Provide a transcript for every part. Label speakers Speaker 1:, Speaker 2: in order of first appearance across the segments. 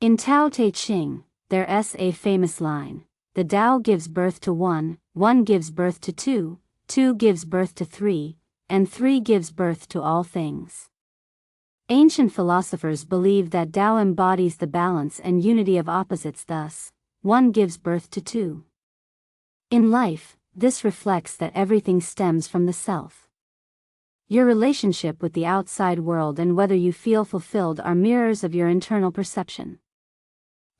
Speaker 1: In Tao Te Ching, there's a famous line: the Tao gives birth to one, one gives birth to two, two gives birth to three, and three gives birth to all things. Ancient philosophers believed that Tao embodies the balance and unity of opposites, thus, one gives birth to two. In life, this reflects that everything stems from the self. Your relationship with the outside world and whether you feel fulfilled are mirrors of your internal perception.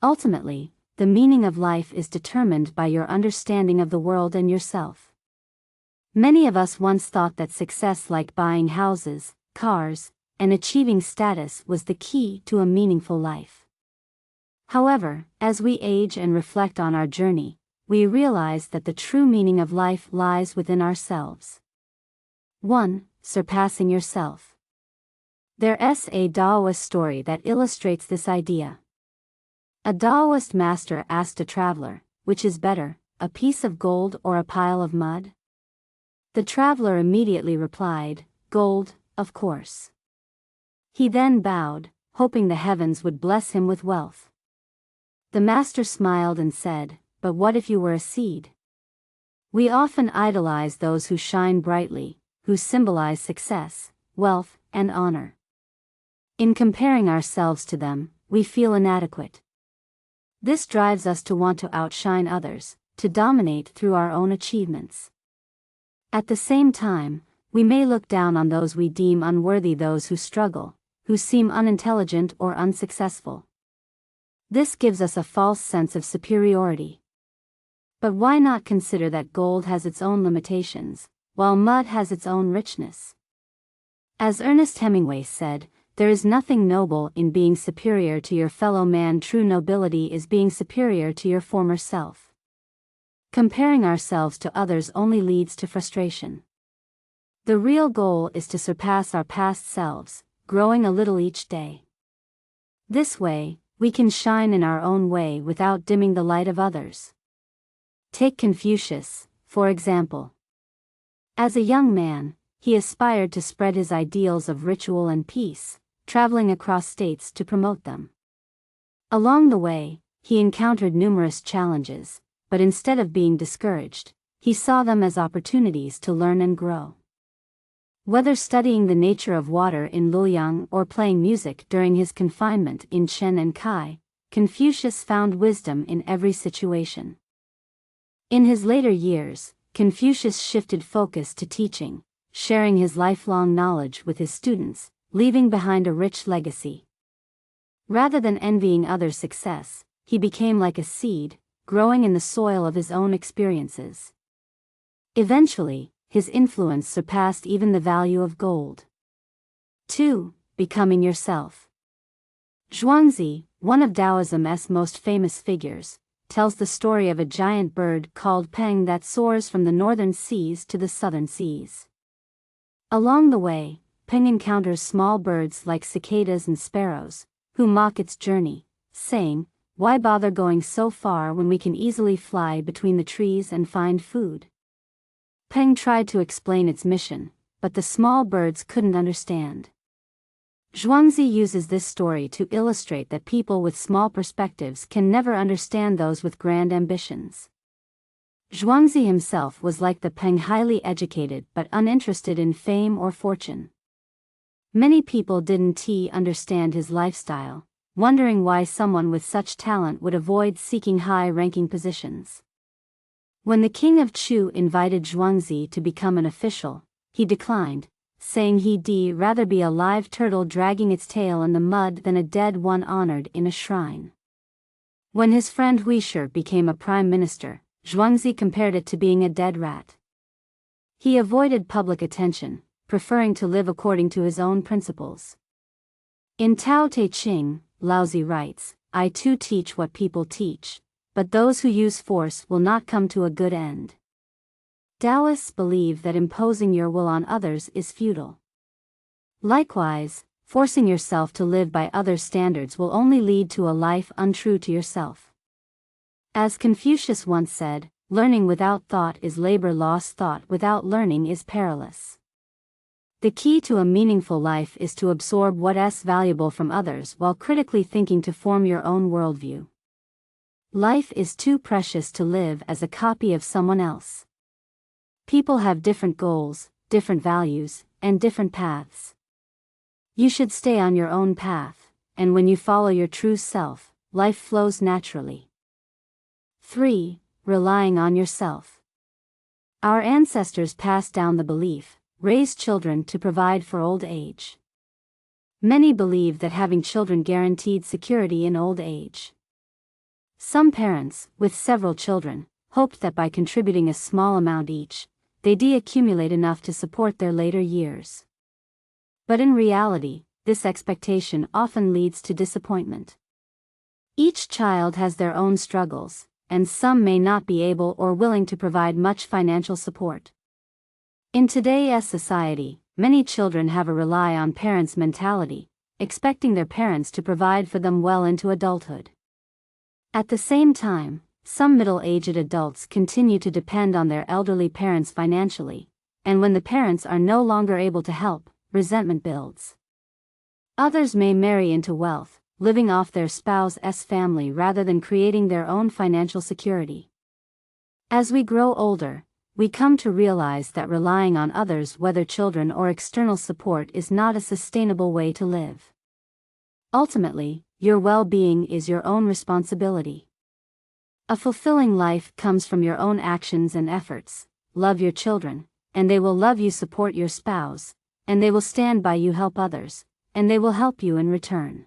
Speaker 1: Ultimately, the meaning of life is determined by your understanding of the world and yourself. Many of us once thought that success, like buying houses, cars, and achieving status, was the key to a meaningful life. However, as we age and reflect on our journey, we realize that the true meaning of life lies within ourselves. 1. Surpassing yourself. There's a Taoist story that illustrates this idea. A Taoist master asked a traveler, "Which is better, a piece of gold or a pile of mud?" The traveler immediately replied, "Gold, of course." He then bowed, hoping the heavens would bless him with wealth. The master smiled and said, "But what if you were a seed?" We often idolize those who shine brightly, who symbolize success, wealth, and honor. In comparing ourselves to them, we feel inadequate. This drives us to want to outshine others, to dominate through our own achievements. At the same time, we may look down on those we deem unworthy, those who struggle, who seem unintelligent or unsuccessful. This gives us a false sense of superiority. But why not consider that gold has its own limitations, while mud has its own richness? As Ernest Hemingway said, "There is nothing noble in being superior to your fellow man. True nobility is being superior to your former self." Comparing ourselves to others only leads to frustration. The real goal is to surpass our past selves, growing a little each day. This way, we can shine in our own way without dimming the light of others. Take Confucius, for example. As a young man, he aspired to spread his ideals of ritual and peace, traveling across states to promote them. Along the way, he encountered numerous challenges, but instead of being discouraged, he saw them as opportunities to learn and grow. Whether studying the nature of water in Luoyang or playing music during his confinement in Chen and Kai, Confucius found wisdom in every situation. In his later years, Confucius shifted focus to teaching, sharing his lifelong knowledge with his students, leaving behind a rich legacy. Rather than envying others' success, he became like a seed, growing in the soil of his own experiences. Eventually, his influence surpassed even the value of gold. 2. Becoming yourself. Zhuangzi, one of Taoism's most famous figures, tells the story of a giant bird called Peng that soars from the northern seas to the southern seas. Along the way, Peng encounters small birds like cicadas and sparrows, who mock its journey, saying, "Why bother going so far when we can easily fly between the trees and find food?" Peng tried to explain its mission, but the small birds couldn't understand. Zhuangzi uses this story to illustrate that people with small perspectives can never understand those with grand ambitions. Zhuangzi himself was like the Peng, highly educated but uninterested in fame or fortune. Many people didn't understand his lifestyle, wondering why someone with such talent would avoid seeking high-ranking positions. When the king of Chu invited Zhuangzi to become an official, he declined, saying he'd rather be a live turtle dragging its tail in the mud than a dead one honored in a shrine. When his friend Huisher became a prime minister, Zhuangzi compared it to being a dead rat. He avoided public attention, preferring to live according to his own principles. In Tao Te Ching, Laozi writes, "I too teach what people teach, but those who use force will not come to a good end." Taoists believe that imposing your will on others is futile. Likewise, forcing yourself to live by others' standards will only lead to a life untrue to yourself. As Confucius once said, "Learning without thought is labor lost, thought without learning is perilous." The key to a meaningful life is to absorb what's valuable from others while critically thinking to form your own worldview. Life is too precious to live as a copy of someone else. People have different goals, different values, and different paths. You should stay on your own path, and when you follow your true self, life flows naturally. 3. Relying on yourself. Our ancestors passed down the belief, raise children to provide for old age. Many believe that having children guaranteed security in old age. Some parents, with several children, hoped that by contributing a small amount each, they'd accumulate enough to support their later years. But in reality, this expectation often leads to disappointment. Each child has their own struggles, and some may not be able or willing to provide much financial support. In today's society, many children have a rely on parents mentality, expecting their parents to provide for them well into adulthood. At the same time, some middle-aged adults continue to depend on their elderly parents financially, and when the parents are no longer able to help, resentment builds. Others may marry into wealth, living off their spouse's family rather than creating their own financial security. As we grow older, we come to realize that relying on others, whether children or external support, is not a sustainable way to live. Ultimately, your well-being is your own responsibility. A fulfilling life comes from your own actions and efforts. Love your children, and they will love you. Support your spouse, and they will stand by you. Help others, and they will help you in return.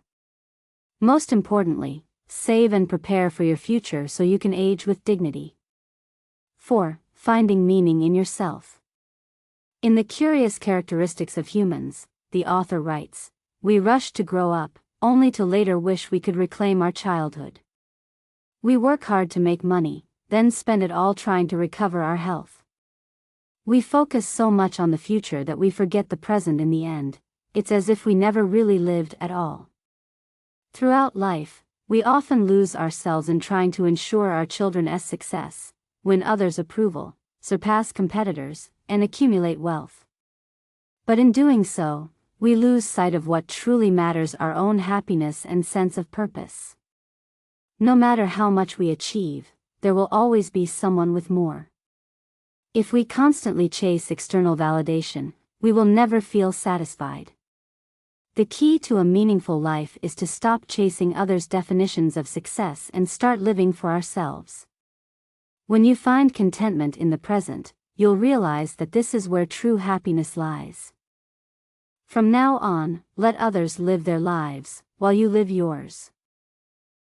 Speaker 1: Most importantly, save and prepare for your future so you can age with dignity. 4. Finding meaning in yourself. In The Curious Characteristics of Humans, the author writes, "We rush to grow up, only to later wish we could reclaim our childhood. We work hard to make money, then spend it all trying to recover our health. We focus so much on the future that we forget the present. In the end, it's as if we never really lived at all." Throughout life, we often lose ourselves in trying to ensure our children's success, win others' approval, surpass competitors, and accumulate wealth. But in doing so, we lose sight of what truly matters: our own happiness and sense of purpose. No matter how much we achieve, there will always be someone with more. If we constantly chase external validation, we will never feel satisfied. The key to a meaningful life is to stop chasing others' definitions of success and start living for ourselves. When you find contentment in the present, you'll realize that this is where true happiness lies. From now on, let others live their lives, while you live yours.